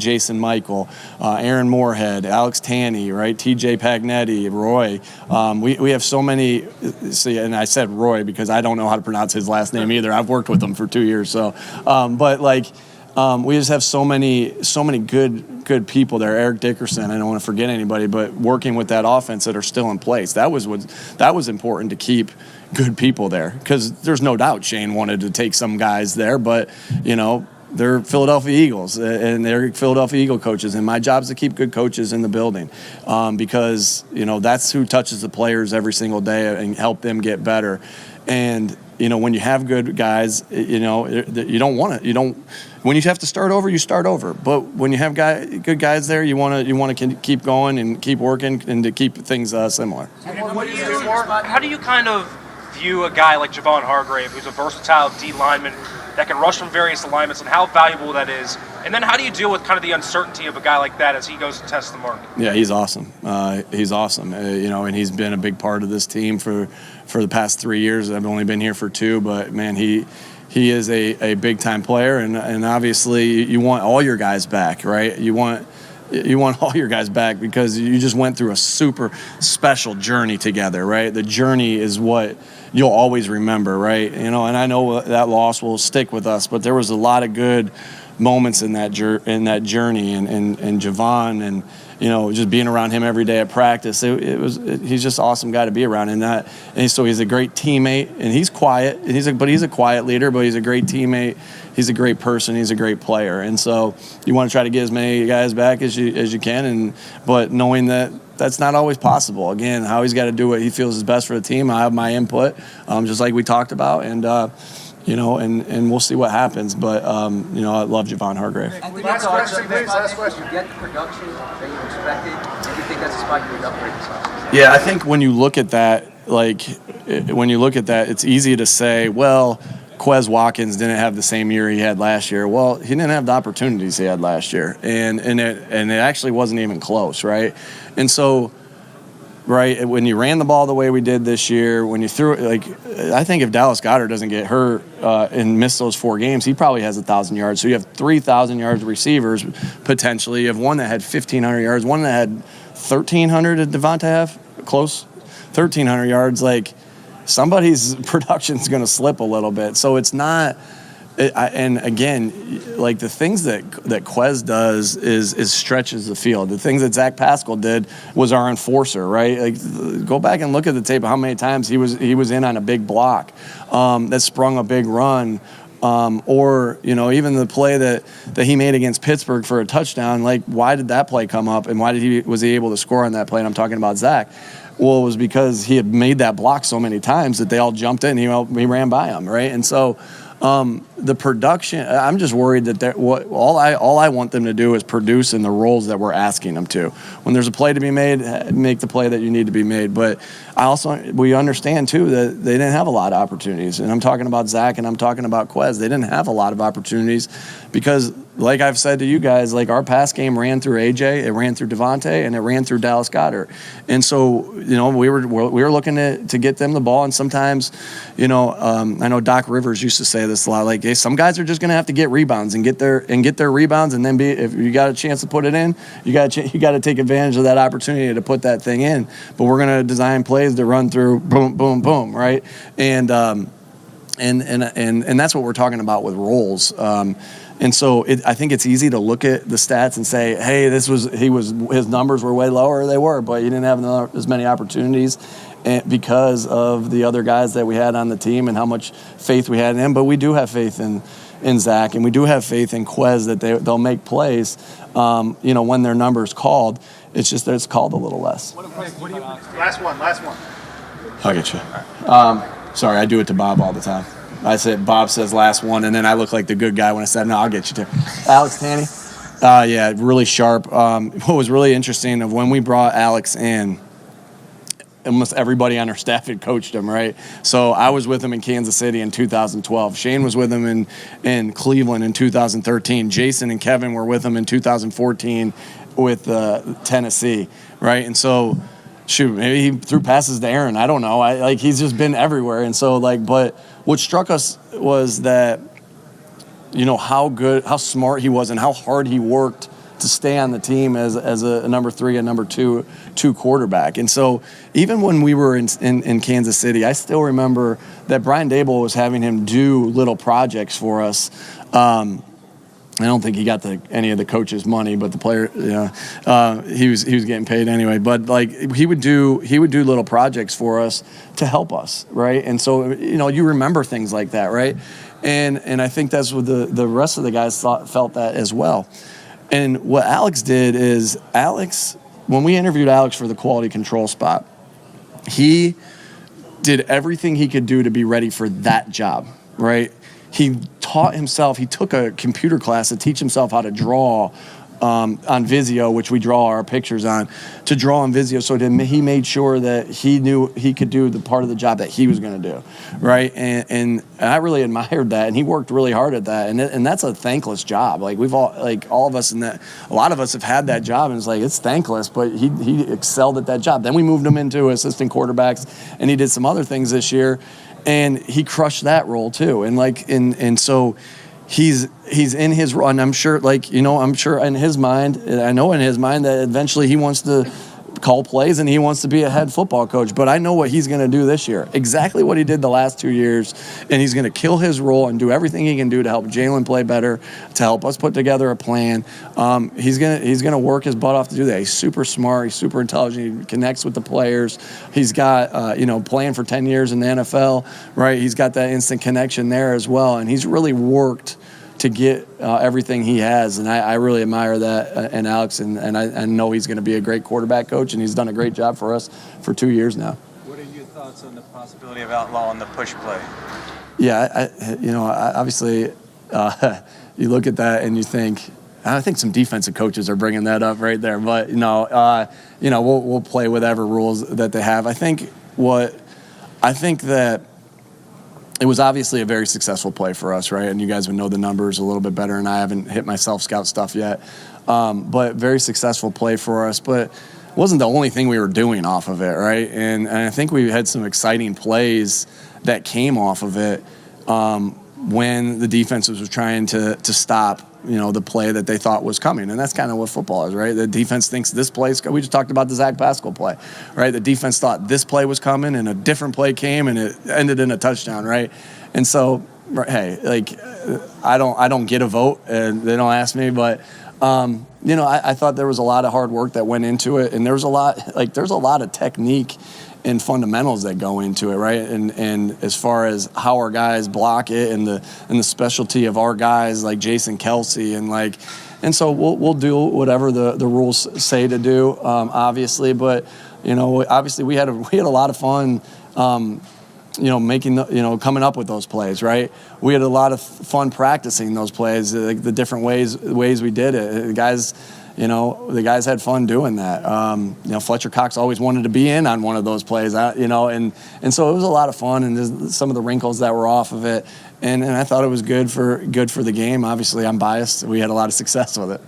Jason Michael, Aaron Moorhead, Alex Tanny, right? TJ Pagnetti, Roy. We have so many. See, and I said Roy because I don't know how to pronounce his last name either. I've worked with him for 2 years, so. But like. We just have so many good people there. Eric Dickerson, I don't want to forget anybody, but working with that offense that are still in place. That was important to keep good people there, because there's no doubt Shane wanted to take some guys there, but they're Philadelphia Eagles and they're Philadelphia Eagle coaches, and my job is to keep good coaches in the building, because that's who touches the players every single day and help them get better. And when you have good guys, you don't want to. When you have to start over, you start over. But when you have good guys there, you want to keep going and keep working and to keep things similar. How do you kind of view a guy like Javon Hargrave, who's a versatile D lineman that can rush from various alignments, and how valuable that is? And then how do you deal with kind of the uncertainty of a guy like that as he goes to test the market? Yeah, he's awesome. He's awesome. And he's been a big part of this team for the past 3 years. I've only been here for 2, but man, he is a big time player, and obviously you want all your guys back, right? You want all your guys back because you just went through a super special journey together, right? The journey is what you'll always remember, right? And I know that loss will stick with us, but there was a lot of good moments in that journey, and Javon, and just being around him every day at practice. He's just an awesome guy to be around, and so he's a great teammate, and he's quiet, but he's a quiet leader, but he's a great teammate. He's a great person. He's a great player, and so you want to try to get as many guys back as you can, but knowing that that's not always possible. Again, how he's got to do what he feels is best for the team. I have my input, just like we talked about, and we'll see what happens. But I love Javon Hargrave. Last question, please. Last question. You get the production that you expected, and you think that's a spot you would upgrade this offseason? Yeah, I think when you look at that, it's easy to say, well, Quez Watkins didn't have the same year he had last year. Well, he didn't have the opportunities he had last year, and it actually wasn't even close, right? And so, right, when you ran the ball the way we did this year, when you threw it, I think if Dallas Goedert doesn't get hurt and miss those 4 games, he probably has 1,000 yards. So you have 3,000 yards receivers potentially. You have one that had 1,500 yards, one that had 1,300. Did Devonta have close 1,300 yards? Somebody's production is going to slip a little bit. So it's not. And again, the things that Quez does is stretches the field. The things that Zach Pascal did was our enforcer, right? Go back and look at the tape of how many times he was in on a big block that sprung a big run, or even the play that he made against Pittsburgh for a touchdown. Why did that play come up, and why was he able to score on that play? And I'm talking about Zach. Well, it was because he had made that block so many times that they all jumped in. He ran by him, right? And so. The production, I'm just worried that all I want them to do is produce in the roles that we're asking them to. When there's a play to be made, make the play that you need to be made. But we understand too that they didn't have a lot of opportunities. And I'm talking about Zach and I'm talking about Quez. They didn't have a lot of opportunities because, like I've said to you guys, our pass game ran through AJ, it ran through Devonta, and it ran through Dallas Goedert. And so, we were looking to get them the ball. And sometimes, I know Doc Rivers used to say this a lot. Hey, some guys are just going to have to get rebounds and get their rebounds, and then if you got a chance to put it in, you got to take advantage of that opportunity to put that thing in. But we're going to design plays to run through boom, boom, boom, right? And that's what we're talking about with roles. And so I think it's easy to look at the stats and say, hey, his numbers were way lower. They were, but he didn't have as many opportunities because of the other guys that we had on the team and how much faith we had in him. But we do have faith in Zach, and we do have faith in Quez that they'll make plays, when their number's called. It's just that it's called a little less. Last one. I'll get you. Sorry, I do it to Bob all the time. I said, Bob says last one, and then I look like the good guy when I said, no, I'll get you too. Alex Tanny? Yeah, really sharp. What was really interesting of when we brought Alex in, almost everybody on our staff had coached him, right? So I was with him in Kansas City in 2012. Shane was with him in Cleveland in 2013. Jason and Kevin were with him in 2014 with Tennessee, right? And so, maybe he threw passes to Aaron. I don't know. He's just been everywhere. And so, but what struck us was that, how smart he was and how hard he worked to stay on the team as a number 3 and number 2 quarterback. And so even when we were in Kansas City, I still remember that Brian Daboll was having him do little projects for us. I don't think he got any of the coaches' money, but the player, he was getting paid anyway. But like he would do little projects for us to help us, right? And so you remember things like that, right? And I think that's what the rest of the guys felt that as well. And what Alex did is when we interviewed Alex for the quality control spot, he did everything he could do to be ready for that job, right? He taught himself, he took a computer class to teach himself how to draw on Visio, which we draw our pictures on, to draw on Visio. So he made sure that he knew he could do the part of the job that he was going to do, right? And I really admired that, and he worked really hard at that. And that's a thankless job. Like all of us a lot of us have had that job, and it's thankless, but he excelled at that job. Then we moved him into assistant quarterbacks, and he did some other things this year, and he crushed that role too. And so he's in his run. I'm sure in his mind, I know in his mind that eventually he wants to call plays and he wants to be a head football coach. But I know what he's going to do this year, exactly what he did the last 2 years, and he's going to kill his role and do everything he can do to help Jalen play better, to help us put together a plan. He's gonna work his butt off to do that. He's super smart. He's super intelligent. He connects with the players. He's got playing for 10 years in the NFL, right? He's got that instant connection there as well, and he's really worked to get everything he has, and I really admire that in Alex, and I know he's going to be a great quarterback coach, and he's done a great job for us for 2 years now. What are your thoughts on the possibility of outlawing the push play? Yeah, obviously, you look at that and you think, I think some defensive coaches are bringing that up right there, but we'll play whatever rules that they have. I think that it was obviously a very successful play for us, right? And you guys would know the numbers a little bit better, and I haven't hit my self-scout stuff yet. But very successful play for us. But it wasn't the only thing we were doing off of it, right? And I think we had some exciting plays that came off of it when the defenses were trying to stop, the play that they thought was coming. And that's kind of what football is, right? The defense thinks this play's – we just talked about the Zach Pascal play, right? The defense thought this play was coming, and a different play came, and it ended in a touchdown, right? And so, hey, I don't get a vote, and they don't ask me, but I thought there was a lot of hard work that went into it, and there's a lot of technique and fundamentals that go into it, right? And as far as how our guys block it, and the specialty of our guys like Jason Kelsey, and so we'll do whatever the rules say to do, obviously. But obviously we had a lot of fun. Coming up with those plays, right? We had a lot of fun practicing those plays, the different ways we did it. The guys had fun doing that. Fletcher Cox always wanted to be in on one of those plays, and so it was a lot of fun, and there's some of the wrinkles that were off of it, and I thought it was good for the game. Obviously, I'm biased. We had a lot of success with it.